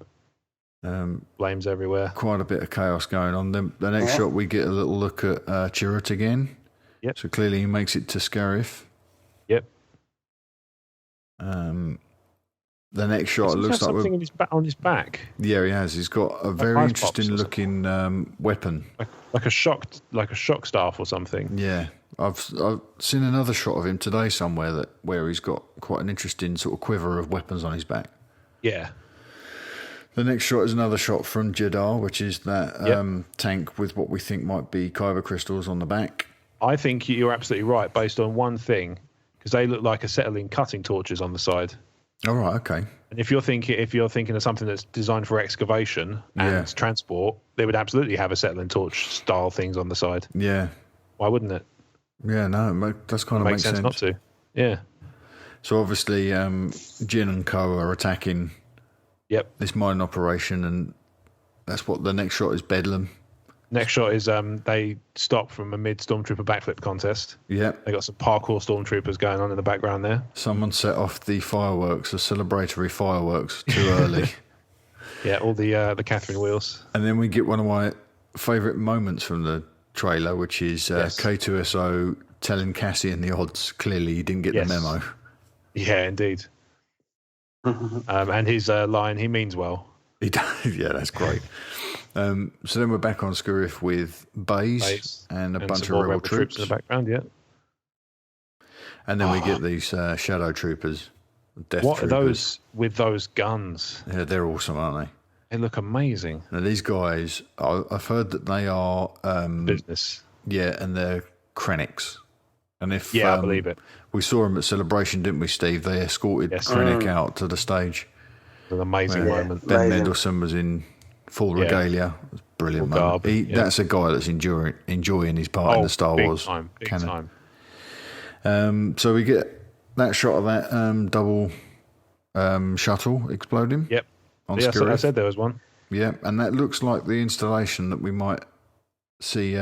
Flames everywhere. Quite a bit of chaos going on. The next shot, we get a little look at Chirrut again. Yep. So clearly he makes it to Scarif. Yep. The next shot looks like something on his back. Yeah, he has. He's got a very interesting looking weapon, like a shock staff or something. Yeah, I've seen another shot of him today somewhere where he's got quite an interesting sort of quiver of weapons on his back. Yeah. The next shot is another shot from Jeddah, which is that tank with what we think might be kyber crystals on the back. I think you're absolutely right, based on one thing, because they look like acetylene cutting torches on the side. All right, okay. And if you're thinking of something that's designed for excavation and transport, they would absolutely have acetylene torch style things on the side. Yeah. Why wouldn't it? Yeah, no, that's kind of makes sense not to. Yeah. So obviously, Jin and Co are attacking. Yep. This mining operation, and that's what the next shot is. Bedlam. Next shot is they stop from a mid-stormtrooper backflip contest. Yep. They got some parkour stormtroopers going on in the background there. Someone set off the fireworks, the celebratory fireworks, too early. Yeah, all the Catherine wheels. And then we get one of my favourite moments from the trailer, which is K2SO telling Cassian the odds. Clearly, he didn't get the memo. Yeah, indeed. And his line, he means well. He does. Yeah, that's great. So then we're back on Scarif with Baze and a bunch of rebel troops in the background. Yeah, and then we get these shadow troopers. What are those with those guns? Yeah, they're awesome, aren't they? They look amazing. Now these guys, I've heard that they are business. Yeah, and they're Krennics. And if I believe it. We saw them at Celebration, didn't we, Steve? They escorted Krennic out to the stage. An amazing moment. Ben Mendelsohn was in full regalia. It was a brilliant moment. That's a guy that's enjoying his part in the Star Wars canon. So we get that shot of that double shuttle exploding. Yep. On I said there was one. Yeah, and that looks like the installation that we might see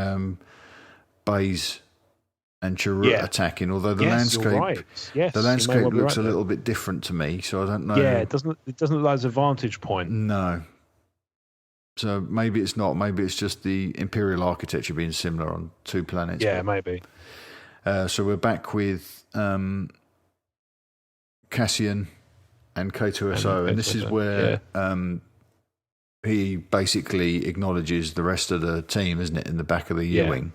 Baze and Chirrut attacking, although the landscape, the landscape looks a little bit different to me, so I don't know. Yeah, it doesn't look like it's a vantage point. No. So maybe it's not. Maybe it's just the Imperial architecture being similar on two planets. Yeah, maybe. So we're back with Cassian and K2SO, and this is where he basically acknowledges the rest of the team, isn't it, in the back of the U-wing?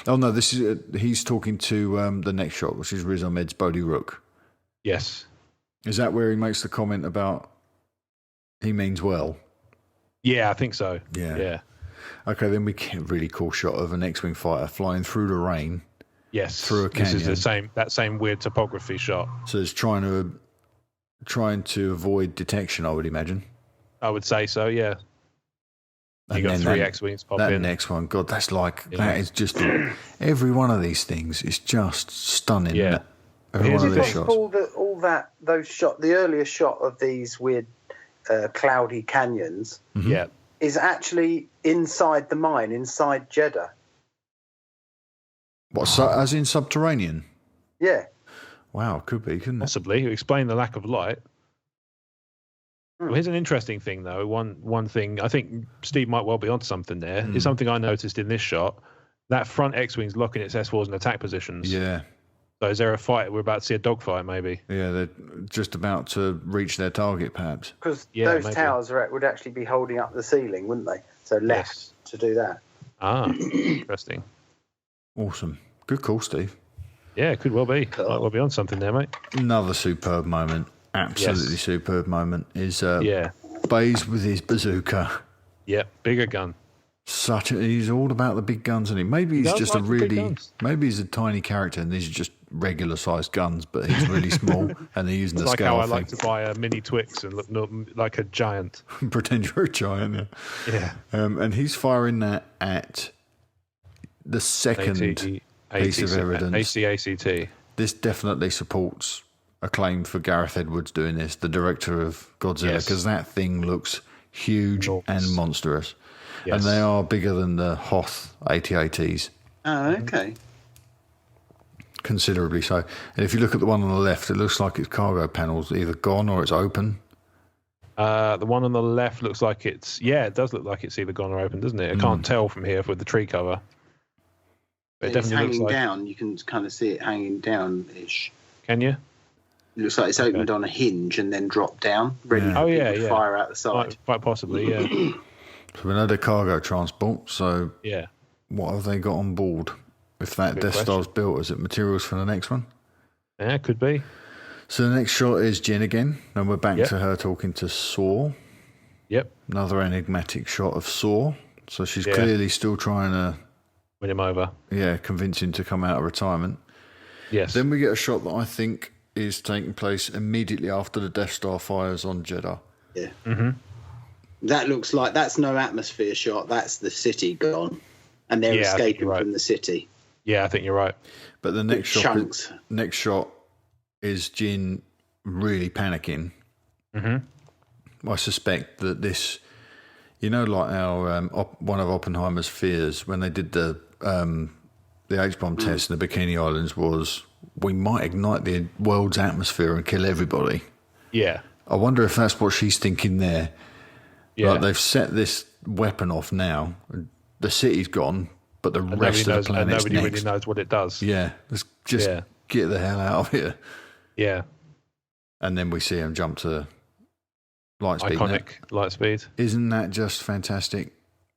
Oh no, this is he's talking to the next shot, which is Riz Ahmed's Bodhi Rook. Yes. Is that where he makes the comment about he means well? Yeah, I think so. Yeah. Okay, then we get a really cool shot of an X-wing fighter flying through the rain. Yes. Through a canyon. This is that same weird topography shot. So it's trying to avoid detection, I would imagine. I would say so. Yeah. And you got 3 X-wings pop in. That next one, God, that's that is just every one of these things is just stunning. Yeah. Every one of these shots. Those shot, the earlier shot of these weird cloudy canyons, is actually inside the mine, inside Jeddah. What? As in subterranean? Yeah. Wow, could be, couldn't it? Possibly. You explain the lack of light. Well, here's an interesting thing, though. One thing, I think Steve might well be onto something there. Is something I noticed in this shot. That front X-wing's locking its S4s in attack positions. Yeah. So is there a fight? We're about to see a dogfight, maybe. Yeah, they're just about to reach their target, perhaps. Because those towers would actually be holding up the ceiling, wouldn't they? So left to do that. Ah, interesting. Awesome. Good call, Steve. Yeah, it could well be. Might well be on something there, mate. Another superb moment. Absolutely superb moment is Baze with his bazooka. Yeah, bigger gun. He's all about the big guns, isn't he? Maybe he's just maybe he's a tiny character and these are just regular sized guns, but he's really small and they're using the scale. Like how I like to buy a mini Twix and look like a giant. Pretend you're a giant, yeah. And he's firing that at the second piece of evidence. ACACT. This definitely supports a claim for Gareth Edwards doing this, the director of Godzilla, because that thing looks huge and monstrous. Yes. And they are bigger than the Hoth AT-ATs. Oh, okay. Considerably so. And if you look at the one on the left, it looks like its cargo panel's either gone or it's open. The one on the left looks like it does look like it's either gone or open, doesn't it? I can't tell from here with the tree cover. But it definitely hanging looks like down. You can kind of see it hanging down-ish. Can you? It looks like it's opened on a hinge and then dropped down, ready for fire out the side. Quite possibly, yeah. So we know they're cargo transport, so yeah, what have they got on board? If that Death Star's built, is it materials for the next one? Yeah, could be. So the next shot is Jin again, and we're back to her talking to Saw. Yep. Another enigmatic shot of Saw. So she's clearly still trying to win him over. Yeah, convince him to come out of retirement. Yes. Then we get a shot that I think is taking place immediately after the Death Star fires on Jeddah. Yeah. Mm-hmm. That looks like that's no atmosphere shot. That's the city gone, and they're escaping from the city. Yeah, I think you're right. But the next shot is Jin really panicking. Mm-hmm. I suspect that this, like our one of Oppenheimer's fears when they did the H-bomb test in the Bikini Islands was we might ignite the world's atmosphere and kill everybody. Yeah. I wonder if that's what she's thinking there. Yeah. Like they've set this weapon off now. The city's gone, but the rest of the planet's nobody really knows what it does. Yeah. Let's just get the hell out of here. Yeah. And then we see him jump to light speed. Iconic light speed. Isn't that just fantastic?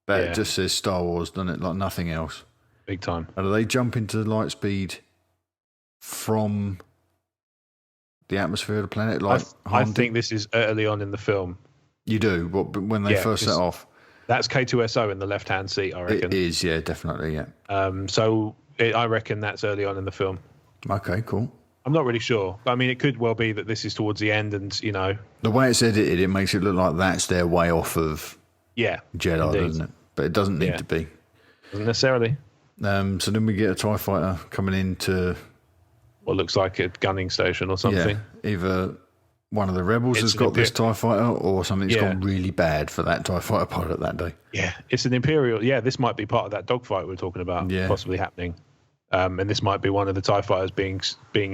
That just says Star Wars, doesn't it? Like nothing else. Big time. And do they jump into light speed from the atmosphere of the planet? Like I think this is early on in the film. You do, but when they first set off. That's K2SO in the left-hand seat, I reckon. It is, yeah, definitely, yeah. I reckon that's early on in the film. Okay, cool. I'm not really sure. But, I mean, it could well be that this is towards the end and, The way it's edited, it makes it look like that's their way off of Jedi, indeed. doesn't it? But it doesn't need to be. Doesn't necessarily. So then we get a TIE fighter coming into what looks like a gunning station or something. Yeah, either one of the rebels has got this TIE fighter or something's gone really bad for that TIE fighter pilot that day. Yeah, it's an Imperial. Yeah, this might be part of that dogfight we were talking about possibly happening. And this might be one of the TIE fighters being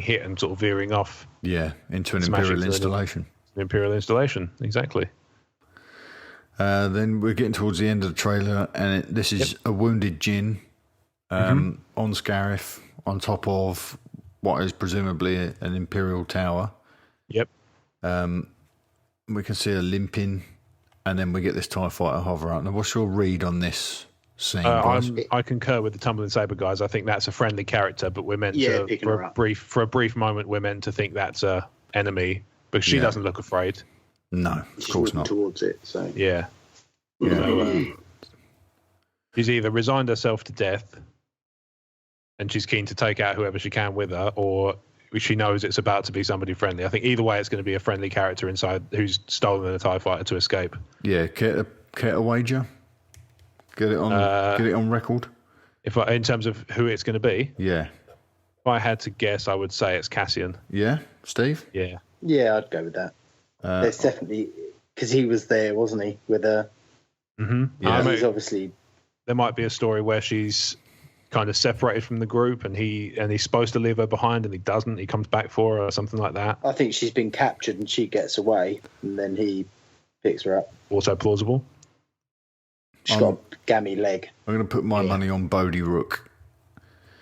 hit and sort of veering off. Yeah, into an Imperial installation. An Imperial installation, exactly. Then we're getting towards the end of the trailer, and this is a wounded Jin on Scarif on top of what is presumably an Imperial tower. Yep. We can see her limping and then we get this TIE fighter hover out. Now, what's your read on this scene, guys? I concur with the Tumbling Saber guys. I think that's a friendly character, but we're meant to picking her up. for a brief moment we're meant to think that's a enemy because she doesn't look afraid. No, of She's course walking not. towards it. So Yeah. Yeah. So, she's either resigned herself to death and she's keen to take out whoever she can with her, or she knows it's about to be somebody friendly. I think either way it's going to be a friendly character inside who's stolen a TIE fighter to escape. Yeah, care to wager? Get it on record? In terms of who it's going to be, Yeah. if I had to guess, I would say it's Cassian. Yeah? Steve? Yeah. yeah, I'd go with that. There's definitely because he was there, wasn't he? With her. Mm-hmm. Yeah. He's obviously. There might be a story where she's kind of separated from the group and he's supposed to leave her behind and he doesn't. He comes back for her or something like that. I think she's been captured and she gets away, and then he picks her up. Also plausible. She's got a gammy leg. I'm going to put my money on Bodhi Rook.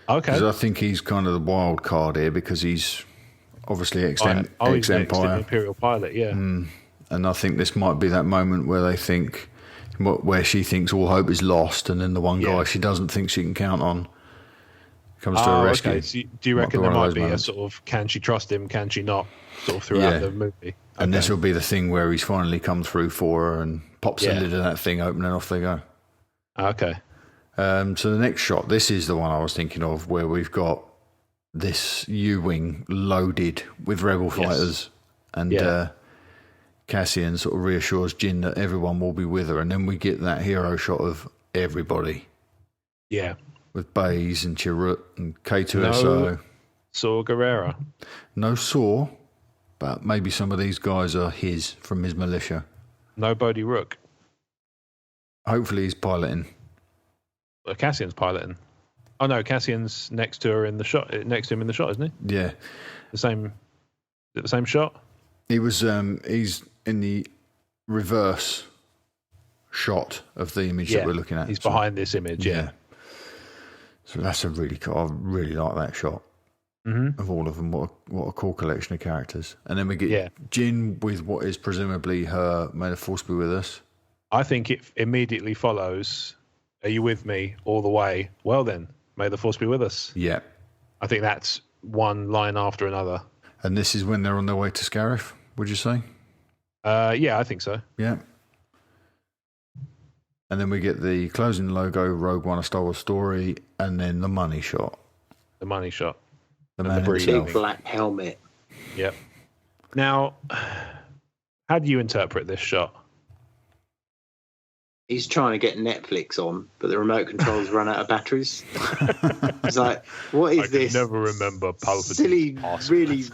Okay. Because I think he's kind of the wild card here because he's obviously He's an ex-Empire. Imperial pilot, yeah. And I think this might be that moment where they think, where she thinks all hope is lost, and then the one guy she doesn't think she can count on comes to her rescue. Okay. So do you reckon Might there be one of might those be moments. a sort of can she trust him, can she not, sort of throughout the movie? And this will be the thing where he's finally come through for her and pops the lid of that thing open and off they go. Okay. So the next shot, this is the one I was thinking of, where we've got this U-wing loaded with rebel fighters, and Cassian sort of reassures Jin that everyone will be with her, and then we get that hero shot of everybody. Yeah. With Baze and Chirrut and K2SO. Saw Gerrera. No Saw, but maybe some of these guys are from his militia. No Bodhi Rook. Hopefully he's piloting. Cassian's piloting. Oh no, Cassian's next to her in the shot. Next to him in the shot, isn't he? Yeah. The same. Is it the same shot? He was. He's in the reverse shot of the image that we're looking at. He's behind this image. Yeah. So that's a really cool. I really like that shot of all of them. What a cool collection of characters. And then we get Jin with what is presumably her "May the Force be with us." I think it immediately follows. Are you with me all the way? Well then, may the Force be with us. Yeah. I think that's one line after another. And this is when they're on their way to Scarif, would you say? Yeah, I think so. Yeah. And then we get the closing logo, Rogue One, A Star Wars Story, and then the money shot. The money shot. The man breathing. himself. Big black helmet. Yep. Now, how do you interpret this shot? He's trying to get Netflix on, but the remote controls run out of batteries. It's like, what is this? I never remember Palpatine. Silly,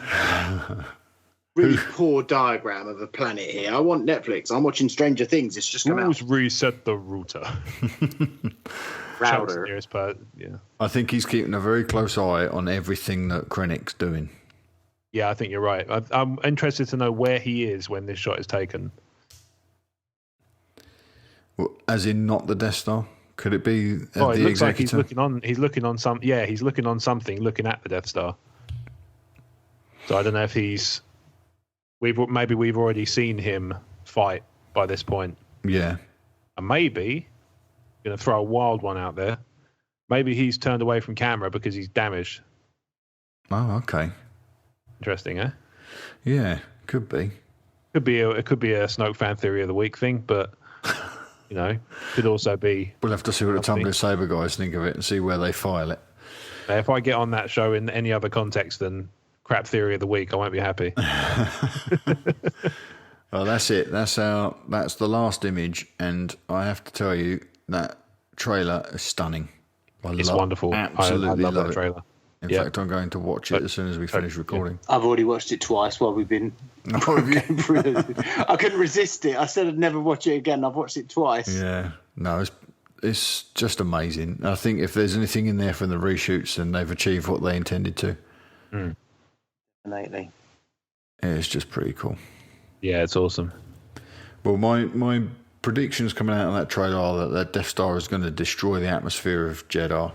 really poor diagram of a planet here. I want Netflix. I'm watching Stranger Things. It's just come out. Reset the router. Router. Nearest part, yeah. I think he's keeping a very close eye on everything that Krennic's doing. Yeah, I think you're right. I'm interested to know where he is when this shot is taken. Well, as in not the Death Star? Could it be It the looks executor? like he's looking on something, looking at the Death Star. So I don't know if we've already seen him fight by this point. Yeah. And maybe, going to throw a wild one out there, maybe he's turned away from camera because he's damaged. Oh, okay. Interesting, eh? Yeah, could be. It could be a Snoke fan theory of the week thing, but could also be. We'll have to see what the Tumbling Saber guys think of it and see where they file it. If I get on that show in any other context than crap theory of the week, I won't be happy. Well, that's it. That's the last image, and I have to tell you that trailer is stunning. It's wonderful. Absolutely I love that it. trailer. In fact, I'm going to watch it as soon as we finish recording. I've already watched it twice while we've been going through it. I couldn't resist it. I said I'd never watch it again. I've watched it twice. Yeah, no, it's just amazing. I think if there's anything in there from the reshoots, then they've achieved what they intended to. Definitely. It's just pretty cool. Yeah, it's awesome. Well, my predictions coming out of that trailer are that Death Star is going to destroy the atmosphere of Jeddah.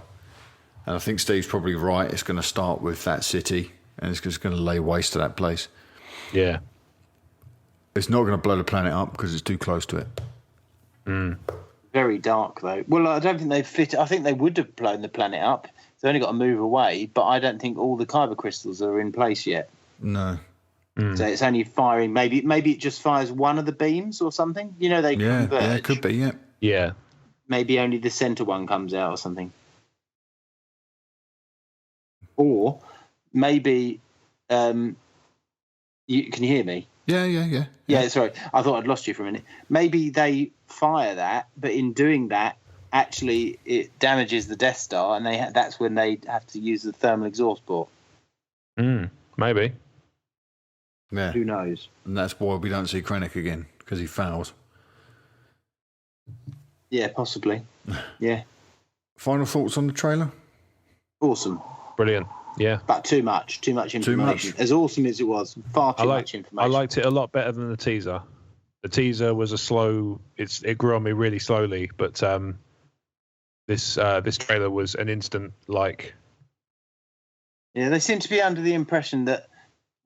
And I think Steve's probably right. It's going to start with that city, and it's just going to lay waste to that place. Yeah. It's not going to blow the planet up because it's too close to it. Very dark, though. Well, I don't think they've fit. I think they would have blown the planet up. They've only got to move away, but I don't think all the kyber crystals are in place yet. No. So it's only firing. Maybe it just fires one of the beams or something. You know, they converge. Yeah, it could be. Yeah. Yeah. Maybe only the center one comes out or something. Or maybe can you hear me? Yeah. Sorry, I thought I'd lost you for a minute. Maybe they fire that, but in doing that, actually it damages the Death Star, and that's when they have to use the thermal exhaust port. Maybe. Yeah. Who knows? And that's why we don't see Krennic again, because he fails. Yeah, possibly. Yeah. Final thoughts on the trailer? Awesome. Brilliant. Yeah. But too much information. Too much. As awesome as it was, far too much information. I liked it a lot better than the teaser. The teaser was it grew on me really slowly, but this trailer was an instant like. Yeah, they seem to be under the impression that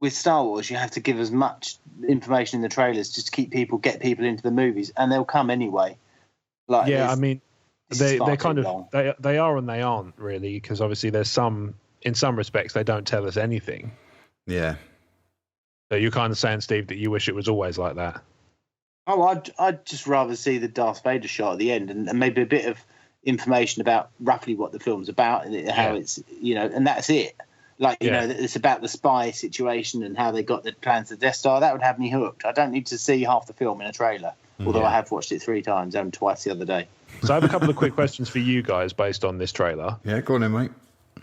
with Star Wars you have to give as much information in the trailers just to get people into the movies, and they'll come anyway. Like, yeah, I mean, they're kind of long. they are and they aren't really, because obviously there's in some respects they don't tell us anything. Yeah. So you're kind of saying, Steve, that you wish it was always like that. Oh, I'd just rather see the Darth Vader shot at the end and maybe a bit of information about roughly what the film's about and how it's, and that's it. Like, it's about the spy situation and how they got the plans to the Death Star. That would have me hooked. I don't need to see half the film in a trailer, although I have watched it 3 times and twice the other day. So I have a couple of quick questions for you guys based on this trailer. Yeah, go on then, mate.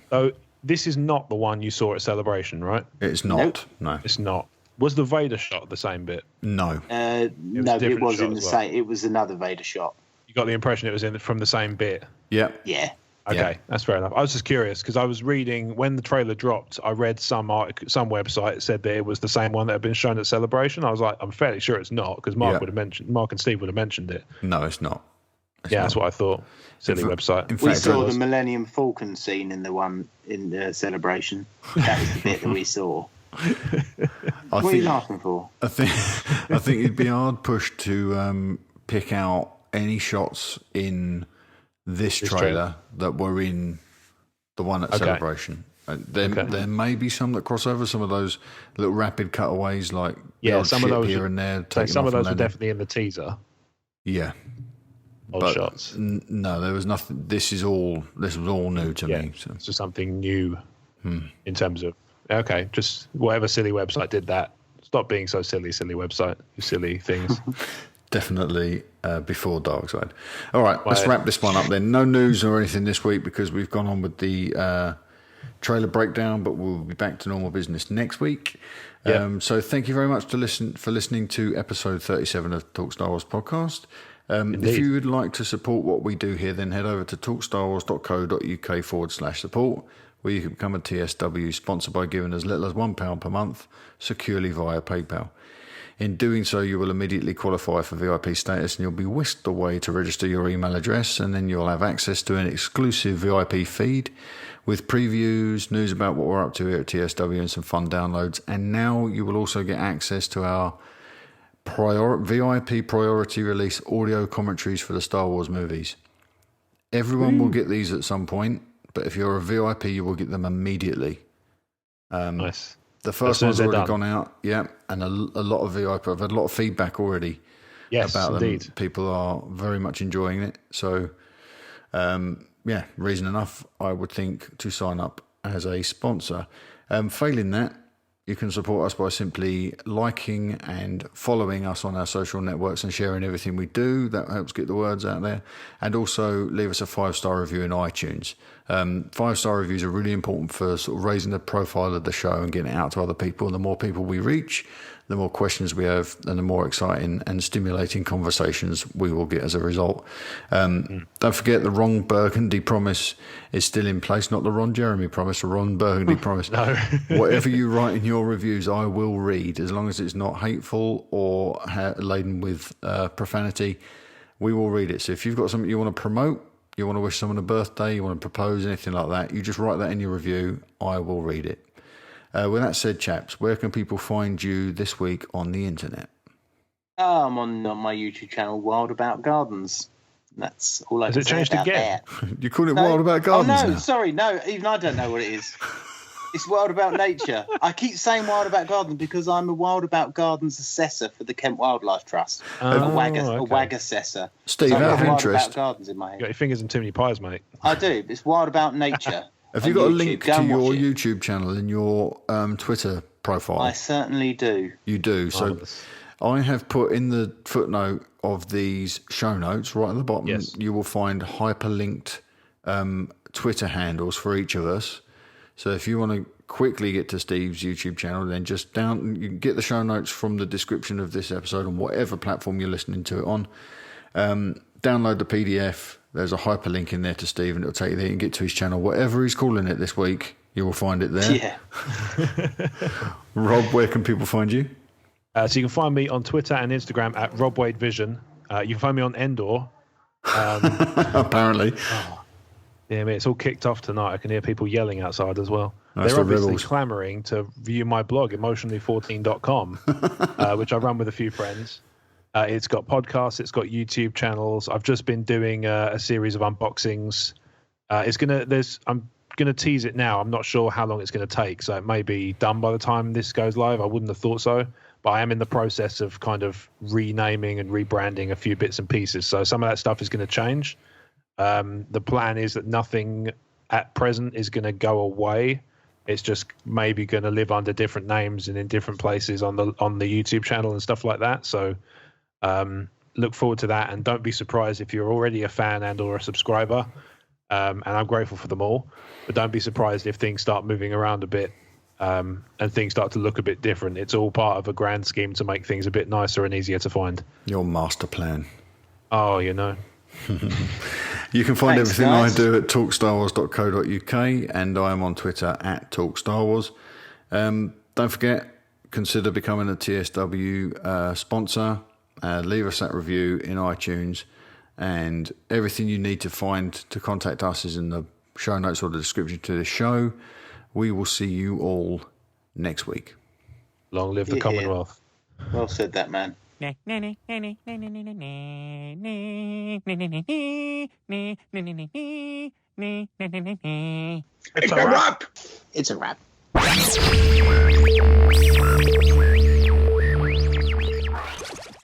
So this is not the one you saw at Celebration, right? It's not. Nope. No. It's not. Was the Vader shot the same bit? No. No, it was in the same. It was another Vader shot. You got the impression it was from the same bit? Yeah. Yeah. Okay, that's fair enough. I was just curious because I was reading when the trailer dropped. I read some website said that it was the same one that had been shown at Celebration. I was like, I'm fairly sure it's not because Mark and Steve would have mentioned it. No, it's not. That's what I thought. Silly website. We saw the Millennium Falcon scene in the one in the Celebration. That was the bit that we saw. What are you laughing for? I think it'd be hard pushed to pick out any shots in this trailer that were in the one at Celebration. There may be some that cross over, some of those little rapid cutaways, like some of those here and there. Some of those were definitely in the teaser. Yeah, old shots. No, there was nothing. This was all new to me. So something new in terms of just whatever silly website did that. Stop being so silly website. You silly things. Definitely before Dark Side. All right, let's wrap this one up then. No news or anything this week because we've gone on with the trailer breakdown, but we'll be back to normal business next week. So thank you very much for listening to episode 37 of Talk Star Wars podcast. If you would like to support what we do here, then head over to talkstarwars.co.uk/support, where you can become a TSW sponsor by giving as little as £1 per month securely via PayPal. In doing so, you will immediately qualify for VIP status and you'll be whisked away to register your email address, and then you'll have access to an exclusive VIP feed with previews, news about what we're up to here at TSW and some fun downloads. And now you will also get access to our VIP priority release audio commentaries for the Star Wars movies. Everyone will get these at some point, but if you're a VIP, you will get them immediately. Nice. The first one's already gone out, and a lot of VIP. I've had a lot of feedback already about indeed. them. People are very much enjoying it. So, reason enough, I would think, to sign up as a sponsor. Failing that, you can support us by simply liking and following us on our social networks and sharing everything we do. That helps get the words out there. And also leave us a 5-star review in iTunes. 5-star reviews are really important for sort of raising the profile of the show and getting it out to other people. And the more people we reach, the more questions we have and the more exciting and stimulating conversations we will get as a result. Don't forget the Ron Burgundy promise is still in place, not the Ron Jeremy promise, the Ron Burgundy promise. No. Whatever you write in your reviews, I will read, as long as it's not hateful or laden with profanity. We will read it. So if you've got something you want to promote, you want to wish someone a birthday, you want to propose, anything like that, you just write that in your review. I will read it. With that said, chaps, where can people find you this week on the internet? I'm on my YouTube channel, Wild About Gardens. That's all I Has can it say changed about again? that. You call it Wild About Gardens Oh, no, now? sorry. No, even I don't know what it is. It's Wild About Nature. I keep saying Wild About Gardens because I'm a Wild About Gardens assessor for the Kent Wildlife Trust. A WAG assessor. Steve, so out of Wild interest, About Gardens in my head. You got your fingers in too many pies, mate. I do. It's Wild About Nature. have you got YouTube. a link Go to and your watch it. YouTube channel in your Twitter profile? I certainly do. You do. So Marvelous. I have put in the footnote of these show notes right at the bottom. Yes. You will find hyperlinked Twitter handles for each of us. So if you want to quickly get to Steve's YouTube channel, then just you can get the show notes from the description of this episode on whatever platform you're listening to it on. Download the PDF. There's a hyperlink in there to Steve, and it'll take you there and get to his channel. Whatever he's calling it this week, you will find it there. Yeah. Rob, where can people find you? So you can find me on Twitter and Instagram at RobWadeVision. You can find me on Endor. Apparently. Yeah, I mean, it's all kicked off tonight. I can hear people yelling outside as well. That's They're the obviously rebels. clamoring to view my blog, emotionally14.com, which I run with a few friends. It's got podcasts, it's got YouTube channels. I've just been doing a series of unboxings. I'm gonna tease it now. I'm not sure how long it's gonna take, so it may be done by the time this goes live. I wouldn't have thought so, but I am in the process of kind of renaming and rebranding a few bits and pieces. So some of that stuff is going to change. The plan is that nothing at present is going to go away. It's just maybe going to live under different names and in different places on the YouTube channel and stuff like that. So look forward to that, and don't be surprised if you're already a fan and or a subscriber. And I'm grateful for them all, but don't be surprised if things start moving around a bit and things start to look a bit different. It's all part of a grand scheme to make things a bit nicer and easier to find. Your master plan. Oh, you know. You can find Thanks, everything guys. I do at talkstarwars.co.uk, and I'm on Twitter at talkstarwars. Don't forget, consider becoming a TSW sponsor. Leave us that review in iTunes, and everything you need to find to contact us is in the show notes or the description to the show. We will see you all next week. Long live the Yeah. Commonwealth. Well said, that man. It's a wrap.